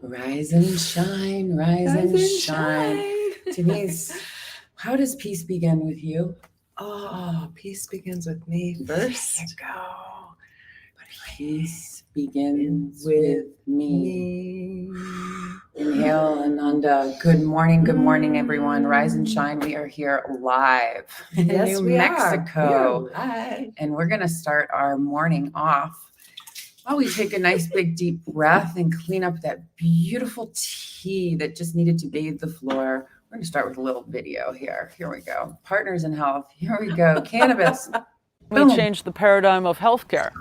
Rise and shine, rise and shine. Denise, how does peace begin with you? Oh, peace begins with me first. There you go. Peace begins with me. Inhale, Ananda. Good morning, everyone. Rise and shine. We are here live in New Mexico. And we're going to start our morning off while we take a nice big deep breath and clean up that beautiful tea that just needed to bathe the floor. We're going to start with a little video here. Here we go. Partners in Health. Here we go. Cannabis. We changed the paradigm of healthcare.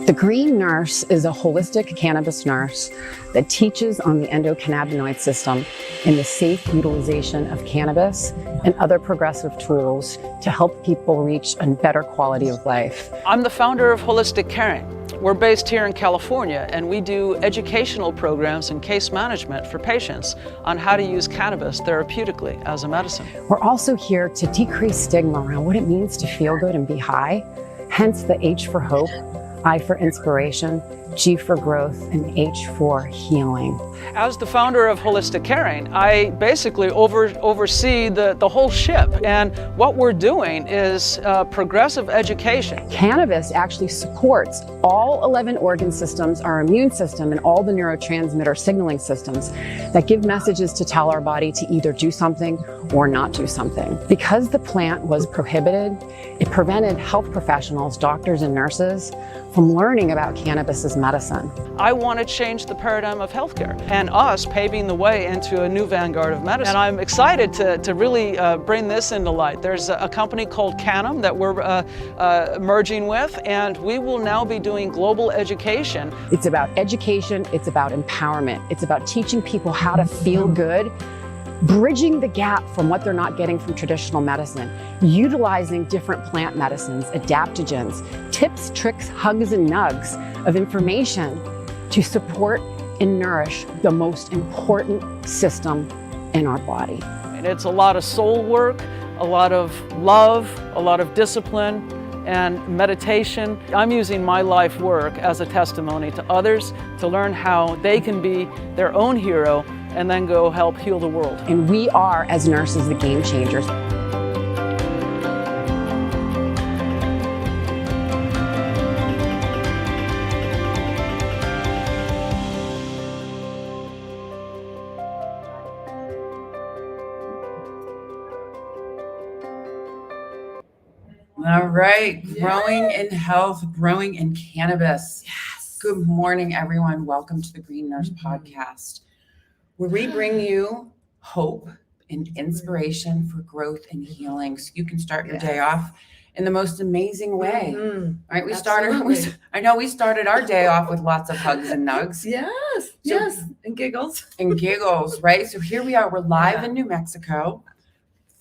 The Green Nurse is a holistic cannabis nurse that teaches on the endocannabinoid system and the safe utilization of cannabis and other progressive tools to help people reach a better quality of life. I'm the founder of Holistic Caring. We're based here in California, and we do educational programs and case management for patients on how to use cannabis therapeutically as a medicine. We're also here to decrease stigma around what it means to feel good and be high, hence the H for hope, I for inspiration, G for growth, and H for healing. As the founder of Holistic Caring, I basically oversee the whole ship. And what we're doing is progressive education. Cannabis actually supports all 11 organ systems, our immune system, and all the neurotransmitter signaling systems that give messages to tell our body to either do something or not do something. Because the plant was prohibited, it prevented health professionals, doctors and nurses from learning about cannabis as medicine. I want to change the paradigm of healthcare and us paving the way into a new vanguard of medicine. And I'm excited to really bring this into light. There's a company called Canum that we're merging with, and we will now be doing global education. It's about education, it's about empowerment, it's about teaching people how to feel good, bridging the gap from what they're not getting from traditional medicine, utilizing different plant medicines, adaptogens, tips, tricks, hugs, and nugs of information to support and nourish the most important system in our body. And it's a lot of soul work, a lot of love, a lot of discipline, and meditation. I'm using my life work as a testimony to others to learn how they can be their own hero and then go help heal the world. And we are, as nurses, the game changers. All right. Growing in health, growing in cannabis. Yes. Good morning, everyone. Welcome to the Green Nurse Podcast, where we bring you hope and inspiration for growth and healing so you can start your day off in the most amazing way. Right? We started our day off with lots of hugs and nugs. Yes, and giggles. Right? So here we are. We're live in New Mexico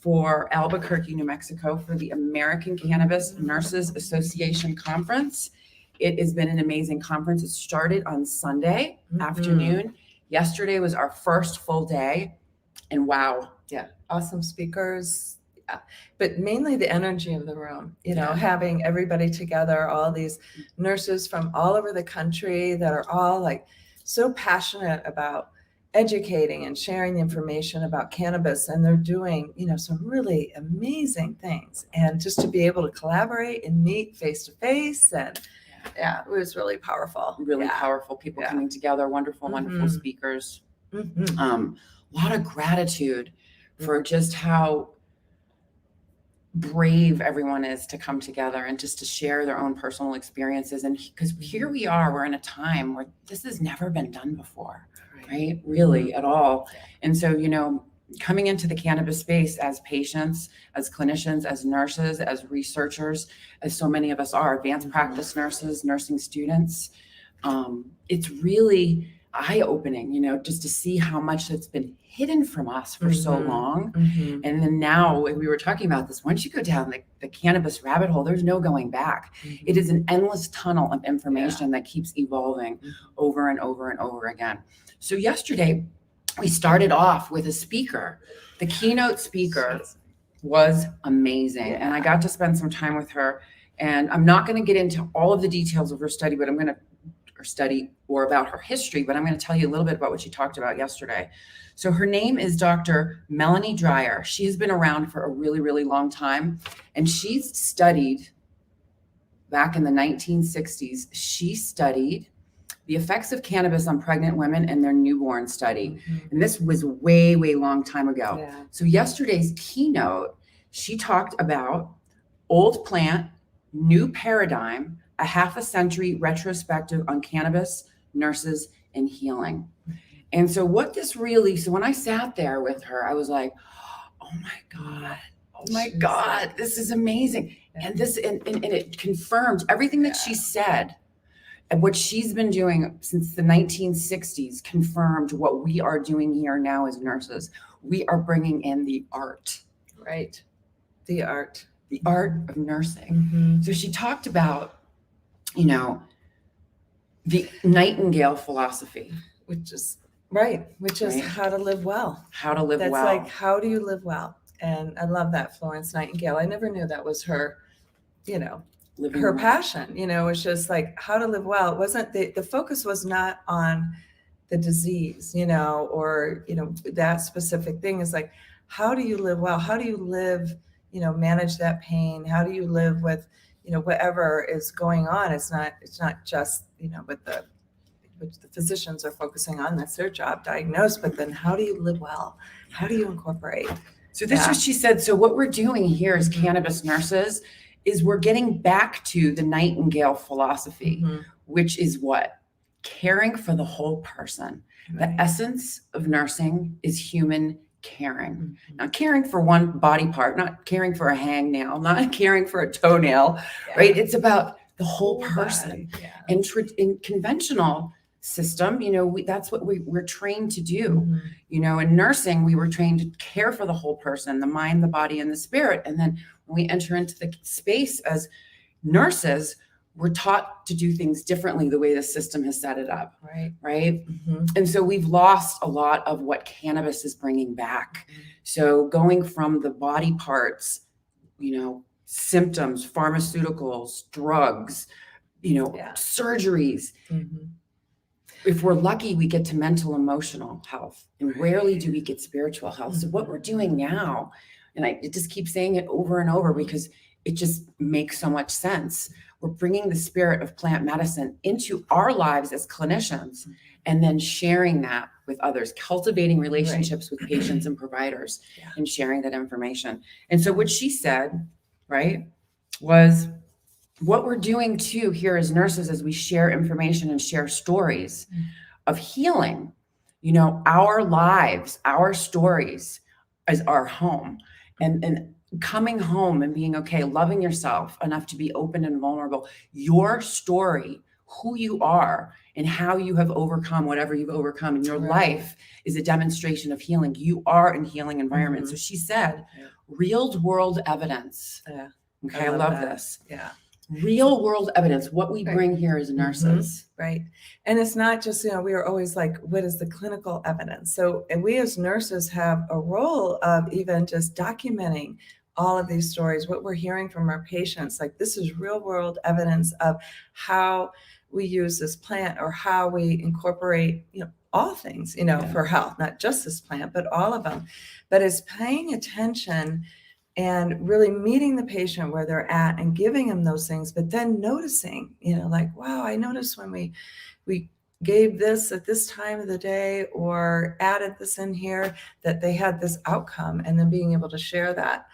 for Albuquerque, New Mexico for the American Cannabis Nurses Association conference. It has been an amazing conference. It started on Sunday afternoon. Yesterday was our first full day, and wow. Yeah, awesome speakers. Yeah. But mainly the energy of the room, having everybody together, all these nurses from all over the country that are all like so passionate about educating and sharing the information about cannabis, and they're doing, some really amazing things. And just to be able to collaborate and meet face to face, and it was really powerful. Really powerful people coming together. Wonderful speakers. A lot of gratitude for just how brave everyone is to come together and just to share their own personal experiences. And because here we are, we're in a time where this has never been done before, right? Really at all. And so, coming into the cannabis space as patients, as clinicians, as nurses, as researchers, as so many of us are, advanced practice nurses, nursing students, it's really eye-opening, just to see how much that's been hidden from us for so long. And then now, we were talking about this, once you go down the cannabis rabbit hole, there's no going back. It is an endless tunnel of information that keeps evolving over and over and over again. So yesterday, we started off with a speaker. The keynote speaker was amazing. And I got to spend some time with her. And I'm not going to get into all of the details of her study, but I'm going to study or about her history, but I'm going to tell you a little bit about what she talked about yesterday. So her name is Dr. Melanie Dreyer. She has been around for a really, really long time. And she's studied back in the 1960s. She studied the effects of cannabis on pregnant women and their newborn study. And this was way, way long time ago. Yeah. So yesterday's keynote, she talked about old plant, new paradigm, a half a century retrospective on cannabis, nurses, and healing. And so what this really, so when I sat there with her, I was like, oh my God, this is amazing. And this, and it confirmed everything that she said. And what she's been doing since the 1960s confirmed what we are doing here now as nurses. We are bringing in the art. Right. The art of nursing. So she talked about, the Nightingale philosophy. Which is how to live well. How to live well. That's like, how do you live well? And I love that, Florence Nightingale. I never knew that was her, Living her well. passion, it's just like how to live well. It wasn't, the focus was not on the disease, or, that specific thing. Is like, how do you live well? How do you live, manage that pain? How do you live with, whatever is going on? It's not just, what the physicians are focusing on. That's their job, diagnose. But then how do you live well? How do you incorporate? So this is what she said. So what we're doing here as cannabis nurses is we're getting back to the Nightingale philosophy, which is what? Caring for the whole person. The essence of nursing is human caring. Not caring for one body part, not caring for a hangnail, not caring for a toenail, right? It's about the whole person. And in conventional system, that's what we're trained to do. In nursing, we were trained to care for the whole person, the mind, the body, and the spirit. And then when we enter into the space as nurses, we're taught to do things differently the way the system has set it up. Right. And so we've lost a lot of what cannabis is bringing back. So going from the body parts, symptoms, pharmaceuticals, drugs, surgeries. If we're lucky, we get to mental, emotional health, and rarely do we get spiritual health. So what we're doing now, and I just keep saying it over and over because it just makes so much sense. We're bringing the spirit of plant medicine into our lives as clinicians, and then sharing that with others, cultivating relationships with patients and providers, and sharing that information. And so what she said, right, was what we're doing too here as nurses as we share information and share stories of healing, our lives, our stories as our home, and coming home and being okay, loving yourself enough to be open and vulnerable. Your story, who you are and how you have overcome whatever you've overcome in your life is a demonstration of healing. You are in healing environments. So she said, real world evidence. Okay, I love this. Real world evidence, what we bring here as nurses. Right. And it's not just, we are always like, what is the clinical evidence? So, and we as nurses have a role of even just documenting all of these stories, what we're hearing from our patients. Like, this is real world evidence of how we use this plant or how we incorporate, all things, for health, not just this plant, but all of them. But it's paying attention and really meeting the patient where they're at and giving them those things, but then noticing, like, wow, I noticed when we gave this at this time of the day or added this in here, that they had this outcome, and then being able to share that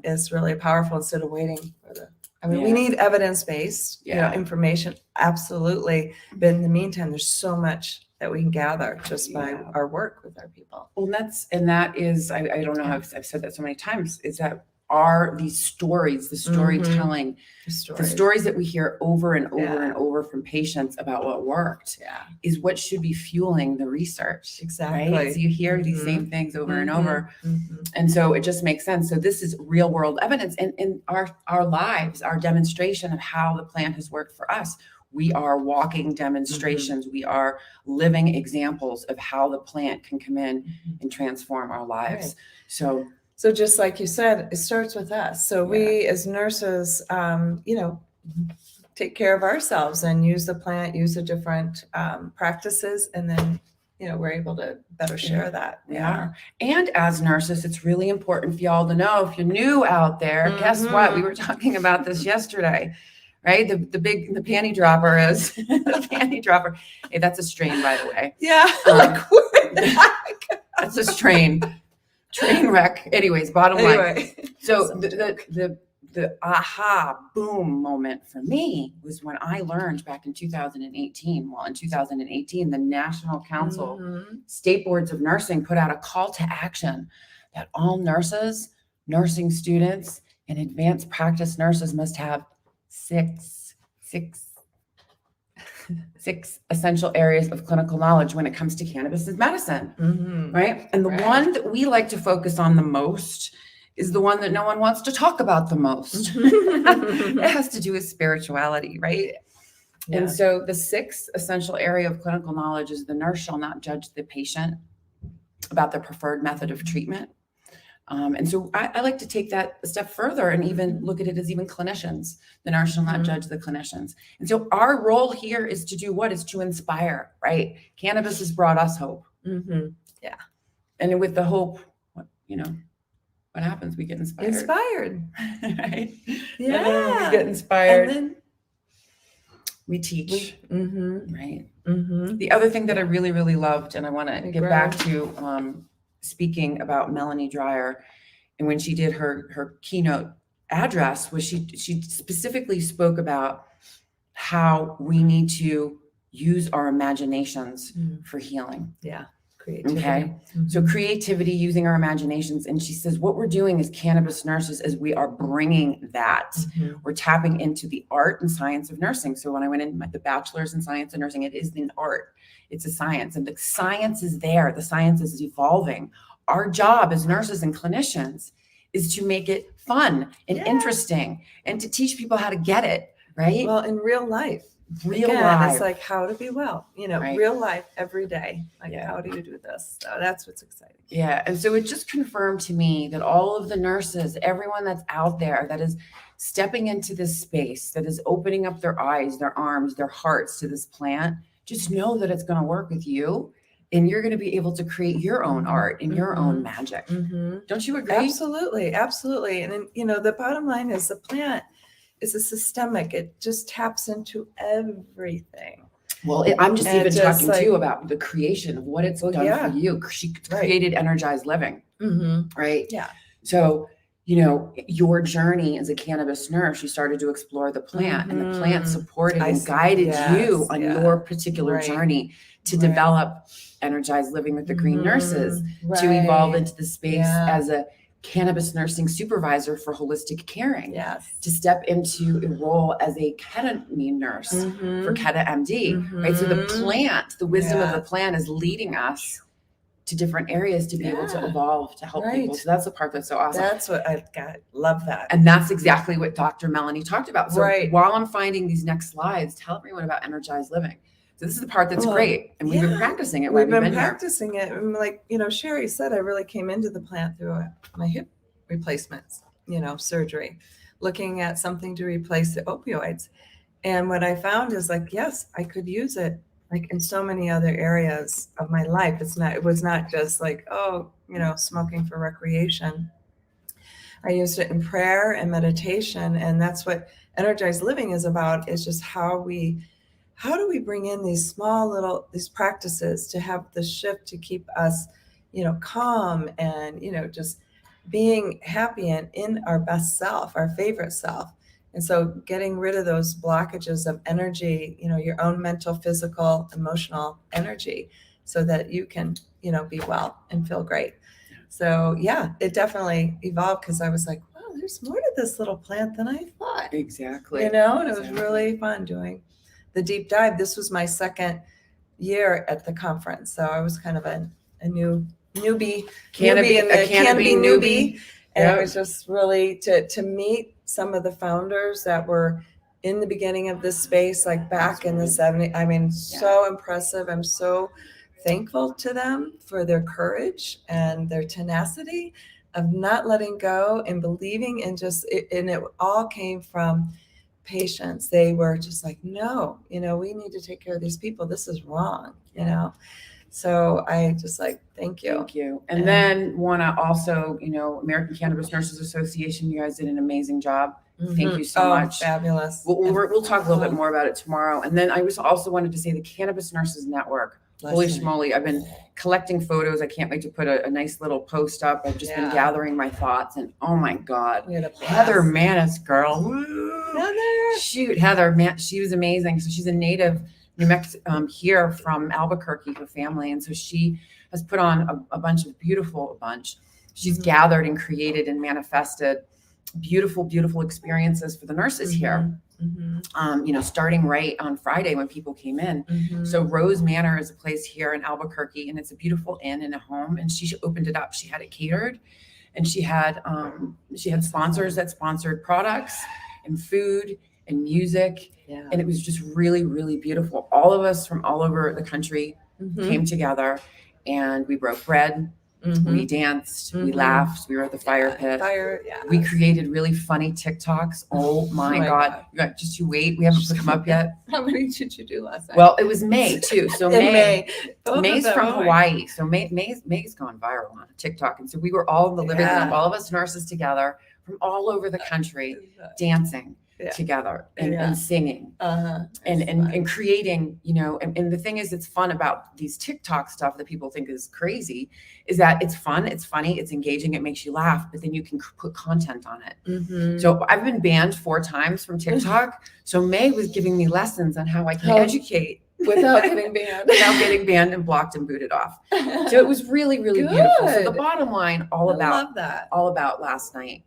is really powerful instead of waiting for we need evidence-based information, absolutely. But in the meantime, there's so much that we can gather just by our work with our people. Well, that is, I don't know how I've said that so many times, is that are these stories, the storytelling, the stories that we hear over and over and over from patients about what worked is what should be fueling the research. Exactly. Right? So you hear these same things over and over. And so it just makes sense. So this is real world evidence, and in our lives, our demonstration of how the plant has worked for us. we are walking demonstrations. We are living examples of how the plant can come in and transform our lives. Right. So just like you said, it starts with us. So we as nurses, take care of ourselves and use the plant, use the different practices, and then, we're able to better share that. We are. And as nurses, it's really important for y'all to know, if you're new out there, guess what? We were talking about this yesterday, right? The panty dropper is the panty dropper. Hey, that's a strain, by the way. Yeah. That's a train wreck. Anyways, bottom line. So the aha boom moment for me was when I learned back in 2018. Well, in 2018, the National Council State Boards of Nursing put out a call to action that all nurses, nursing students, and advanced practice nurses must have six essential areas of clinical knowledge when it comes to cannabis as medicine, right? And the one that we like to focus on the most is the one that no one wants to talk about the most. It has to do with spirituality, right? Yeah. And so the sixth essential area of clinical knowledge is the nurse shall not judge the patient about their preferred method of treatment. And so I like to take that a step further and even look at it as even clinicians. The nurse shall not judge the clinicians. And so our role here is to do what? Is to inspire, right? Cannabis has brought us hope. Yeah. And with the hope, what happens? We get inspired. Right? Yeah. And then when we get inspired, And then we teach. Right. Mm-hmm. The other thing that I really, really loved, and I want to get back to speaking about Melanie Dreyer, and when she did her keynote address, was she specifically spoke about how we need to use our imaginations for healing. Yeah. Creativity. Okay. So creativity, using our imaginations. And she says, what we're doing as cannabis nurses is we are bringing that. We're tapping into the art and science of nursing. So when I went in the bachelor's in science and nursing, it is an art. It's a science, and the science is there. The science is evolving. Our job as nurses and clinicians is to make it fun and interesting and to teach people how to get it, right? Well, in real life. Real Again, life. It's like how to be well, Right. real life every day. Like, how do you do this? So that's what's exciting. Yeah. And so it just confirmed to me that all of the nurses, everyone that's out there that is stepping into this space, that is opening up their eyes, their arms, their hearts to this plant, just know that it's going to work with you. And you're going to be able to create your own art and your own magic. Don't you agree? Absolutely. Absolutely. And then, the bottom line is the plant is a systemic. It just taps into everything. Well, I'm just And even just talking too about the creation of what it's done for you. She created energized living, right? Yeah. So, your journey as a cannabis nurse, you started to explore the plant, and the plant supported and guided you on your particular journey to develop energized living with the green nurses, to evolve into the space as a cannabis nursing supervisor for holistic caring, to step into a role as a ketamine nurse for Keta MD, right? So the plant, the wisdom of the plant is leading us to different areas to be able to evolve, to help people. So that's the part that's so awesome. That's what I got. Love that. And that's exactly what Dr. Melanie talked about. So while I'm finding these next slides, tell everyone about energized living. So this is the part that's great. And we've been practicing it. We've been practicing it. And like, Sherry said, I really came into the plant through my hip replacements, surgery, looking at something to replace the opioids. And what I found is like, yes, I could use it like in so many other areas of my life. It was not just like, smoking for recreation. I used it in prayer and meditation. And that's what energized living is about, is just how do we bring in these small these practices to have the shift to keep us, calm and, just being happy and in our best self, our favorite self. And so getting rid of those blockages of energy, your own mental, physical, emotional energy, so that you can, be well and feel great. So it definitely evolved, because I was like, wow, there's more to this little plant than I thought. Exactly. And it was really fun doing the deep dive. This was my second year at the conference. So I was kind of a newbie, canopy newbie. And it was just really to meet some of the founders that were in the beginning of this space, like back in the 70s. I mean, so impressive. I'm so thankful to them for their courage and their tenacity of not letting go and believing, and and it all came from patients. They were just like, no, we need to take care of these people. This is wrong, So I just like, thank you. Thank you. And then want to also, American Cannabis Nurses Association, you guys did an amazing job. Thank you so much. Fabulous. We'll talk a little bit more about it tomorrow. And then I also wanted to say the Cannabis Nurses Network. Holy schmoly, I've been collecting photos. I can't wait to put a nice little post up. I've just been gathering my thoughts, and oh my God, Heather Manis, girl. Heather. Shoot, Heather, man, she was amazing. So she's a native New Mexico here from Albuquerque, her family. And so she has put on a bunch. She's gathered and created and manifested beautiful, beautiful experiences for the nurses here. Starting right on Friday when people came in. So Rose Manor is a place here in Albuquerque, and it's a beautiful inn and a home. And she opened it up. She had it catered, and she had sponsors that sponsored products and food and music. And it was just really, really beautiful. All of us from all over the country came together, and we broke bread. We danced, we laughed, we were at the fire pit. We created really funny TikToks. Oh my God. Just you wait. We haven't put them up yet. How many did you do last night? Well, it was May too. So May's from going. Hawaii. So May's gone viral on TikTok. And so we were all in the living room, all of us nurses together from all over the country, dancing together and singing and creating, and the thing is, it's fun about these TikTok stuff that people think is crazy is that it's fun, it's funny, it's engaging, it makes you laugh, but then you can put content on it. So I've been banned 4 times from TikTok. So May was giving me lessons on how I can educate without getting banned, and blocked and booted off. So it was really, really beautiful. So the bottom line, all about last night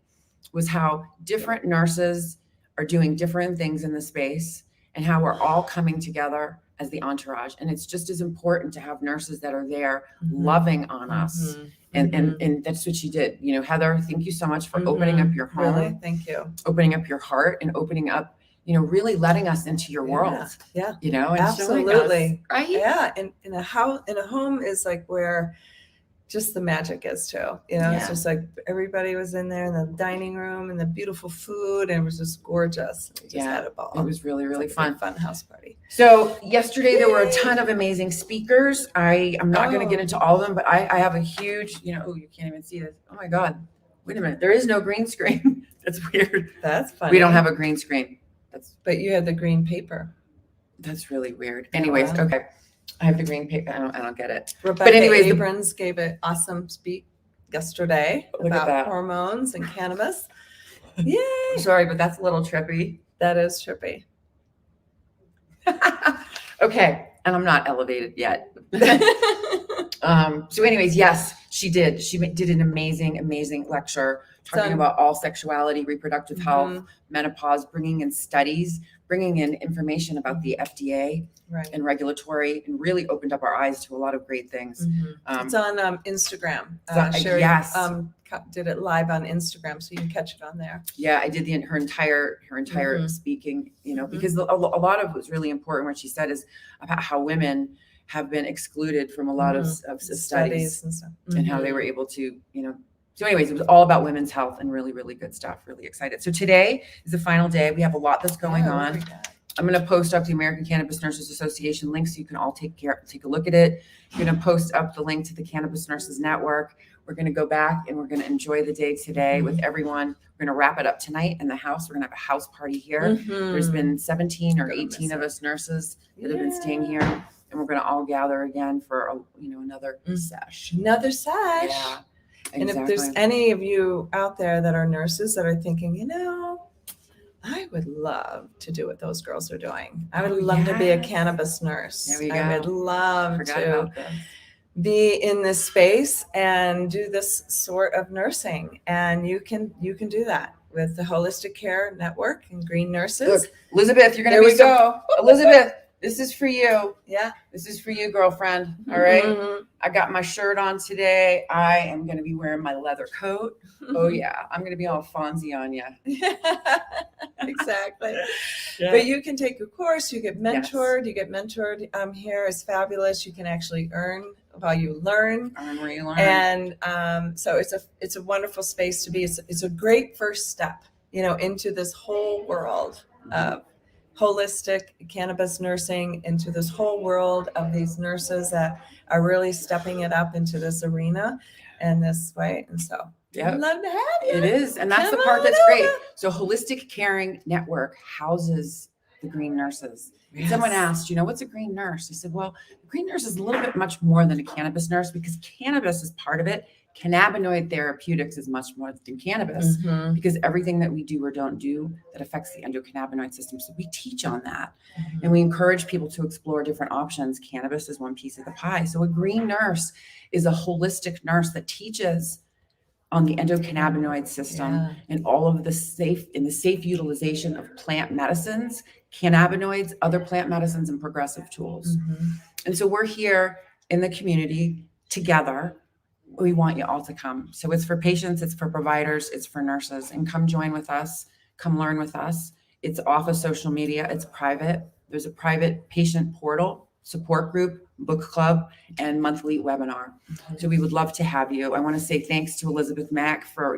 was how different nurses are doing different things in the space, and how we're all coming together as the entourage. And it's just as important to have nurses that are there loving on us. And that's what she did. Heather, thank you so much for opening up your home. Really, thank you. Opening up your heart and opening up, really letting us into your world. And absolutely. Us, right? Yeah. And in a home is like where just the magic is too. It's just like everybody was in there in the dining room and the beautiful food, and it was just gorgeous. We just had a ball. It was really, really fun. Fun house party. So yesterday there were a ton of amazing speakers. I'm not going to get into all of them, but I have a huge, you can't even see this. Oh my God. Wait a minute. There is no green screen. That's weird. That's funny. We don't have a green screen. But you had the green paper. That's really weird. Anyways, okay. I have the green paper. I don't get it. Rebecca Abrams gave an awesome speak yesterday about hormones and cannabis. Yay! Sorry, but that's a little trippy. That is trippy. Okay, and I'm not elevated yet. So anyways, yes, she did. She did an amazing, amazing lecture talking about all sexuality, reproductive health, menopause, bringing in studies, bringing in information about the FDA and regulatory, and really opened up our eyes to a lot of great things. It's on Instagram. Sherry did it live on Instagram, so you can catch it on there. Yeah, I did her entire speaking, because a lot of what's really important, what she said, is about how women have been excluded from a lot of studies and stuff, and how they were able to, So anyways, it was all about women's health and really, really good stuff. Really excited. So today is the final day. We have a lot that's going on. I'm going to post up the American Cannabis Nurses Association link so you can all take a look at it. I'm going to post up the link to the Cannabis Nurses Network. We're going to go back and we're going to enjoy the day today with everyone. We're going to wrap it up tonight in the house. We're going to have a house party here. There's been 17 or 18 of us nurses that have been staying here, and we're going to all gather again for another sesh. Another sesh. Yeah. And if there's any of you out there that are nurses that are thinking, I would love to do what those girls are doing. I would love to be a cannabis nurse. There we go. I would love to be in this space and do this sort of nursing. And you can do that with the Holistic Care Network and Green Nurses. Look, Elizabeth, you're going to be go. Elizabeth, This is for you. Yeah. This is for you, girlfriend. All right. Mhm. I got my shirt on today. I am going to be wearing my leather coat. Oh yeah. I'm going to be all Fonzie on you. Exactly. But you can take a course, you get mentored, here is fabulous. You can actually earn while you learn. Earn where you learn. And so it's a wonderful space to be. It's a great first step, into this whole world of holistic cannabis nursing, into this whole world of these nurses that are really stepping it up into this arena and this way. And so Yep. I'd love to have you. It is. And that's Come the part on that's over. great. So Holistic Caring Network houses the green nurses. Yes. Someone asked, what's a green nurse? I said, well, the green nurse is a little bit much more than a cannabis nurse because cannabis is part of it. Cannabinoid therapeutics is much more than cannabis Mhm. because everything that we do or don't do that affects the endocannabinoid system. So we teach on that Mhm. and we encourage people to explore different options. Cannabis is one piece of the pie. So a green nurse is a holistic nurse that teaches on the endocannabinoid system Yeah. and all of the safe utilization of plant medicines, cannabinoids, other plant medicines, and progressive tools. Mhm. And so we're here in the community together. We want you all to come. So it's for patients, it's for providers, it's for nurses, and come join with us, come learn with us. It's off of social media, it's private. There's a private patient portal, support group, book club, and monthly webinar. So we would love to have you. I want to say thanks to Elizabeth Mack for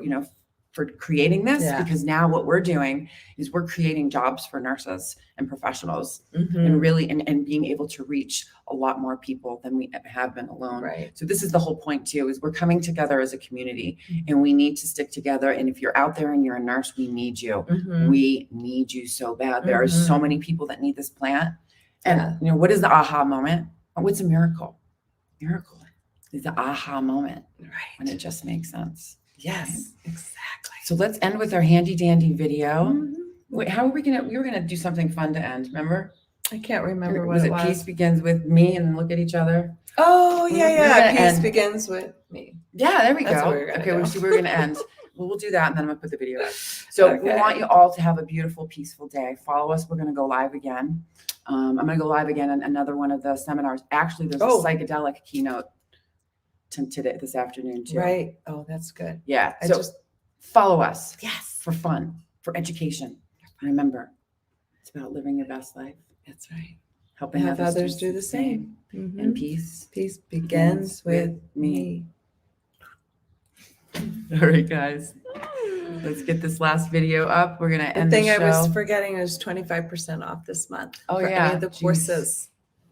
creating this, Yeah. because now what we're doing is we're creating jobs for nurses and professionals Mhm. and really and being able to reach a lot more people than we have been alone. Right. So this is the whole point too, is we're coming together as a community and we need to stick together. And if you're out there and you're a nurse, we need you. Mhm. We need you so bad. There are so many people that need this plant. And Yeah. what is the aha moment? What's a miracle? Miracle is the aha moment when it just makes sense. Yes, exactly. So let's end with our handy dandy video. Mhm. Wait, how are we were gonna do something fun to end, remember? I can't remember what Was it it was. peace begins with me and look at each other? Oh, We're yeah. gonna Peace end. begins with me. Yeah, there we That's go. what we're gonna Okay, do. we're gonna end. Well, we'll do that and then I'm gonna put the video up. So we Okay. want you all to have a beautiful, peaceful day. Follow us. We're gonna go live again. I'm gonna go live again on another one of the seminars. Actually, there's a psychedelic keynote today, this afternoon too. Right. Oh, that's good. Yeah. I So just- follow us. Yes. For fun, for education. And remember, it's about living your best life, That's right. helping Have others do the same. And Mhm. peace. Peace begins with me. All right, guys. Let's get this last video up. We're gonna The end thing the I show. was forgetting is 25% off this month. Oh, for yeah. any of the Jeez. courses.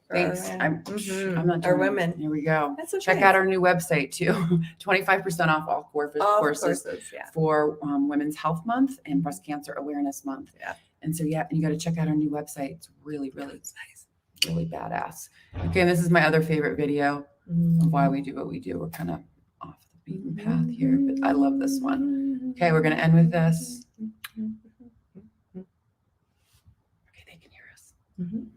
for Thanks. our- I'm Mhm. not Our doing it. women. Here we go. That's okay. Check out our new website too. 25% off all All courses courses. Yeah. for Women's Health Month and Breast Cancer Awareness Month. Yeah. And so, and you got to check out our new website. It's really, really nice. Really badass. Okay, and this is my other favorite video of why we do what we do. We're kind of off the beaten path here, but I love this one. Okay, we're going to end with this. Okay, they can hear us. Mhm.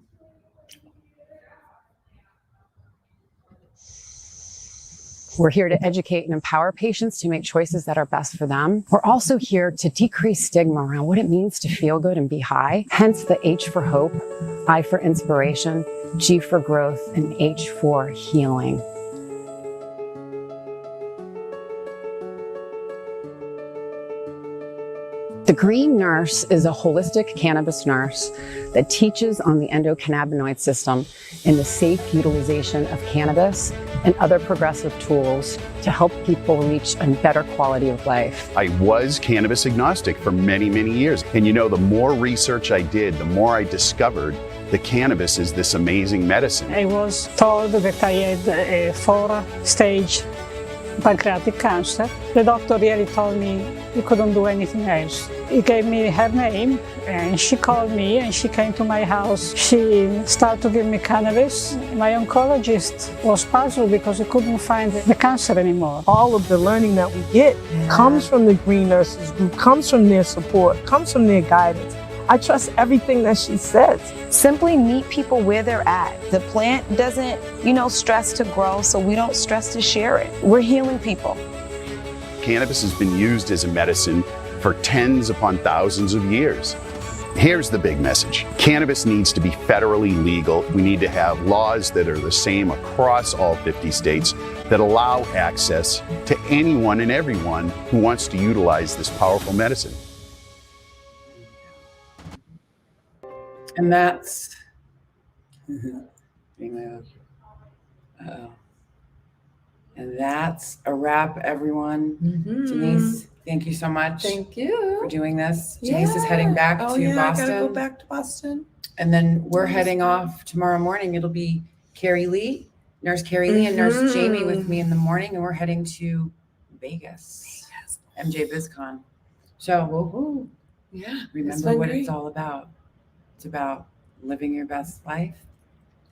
We're here to educate and empower patients to make choices that are best for them. We're also here to decrease stigma around what it means to feel good and be high. Hence the H for hope, I for inspiration, G for growth, and H for healing. The Green Nurse is a holistic cannabis nurse that teaches on the endocannabinoid system and the safe utilization of cannabis and other progressive tools to help people reach a better quality of life. I was cannabis agnostic for many, many years. And the more research I did, the more I discovered that cannabis is this amazing medicine. I was told that I had a 4-stage pancreatic cancer. The doctor really told me he couldn't do anything else. He gave me her name and she called me and she came to my house. She started to give me cannabis. My oncologist was puzzled because he couldn't find the cancer anymore. All of the learning that we get comes from the Green Nurses Group, comes from their support, comes from their guidance. I trust everything that she says. Simply meet people where they're at. The plant doesn't, stress to grow, so we don't stress to share it. We're healing people. Cannabis has been used as a medicine for tens upon thousands of years. Here's the big message. Cannabis needs to be federally legal. We need to have laws that are the same across all 50 states that allow access to anyone and everyone who wants to utilize this powerful medicine. And that's and that's a wrap, everyone. Denise, thank you so much. Thank you for doing this. Denise is heading back to Boston. I gotta go back to Boston. And then we're heading off tomorrow morning. It'll be Carrie Lee, Nurse Carrie Lee, and Nurse Jamie with me in the morning, and we're heading to Vegas. MJ BizCon. So remember what it's all about. It's about living your best life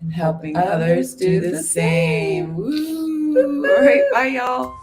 and helping others do the same. Woo. All right, bye y'all.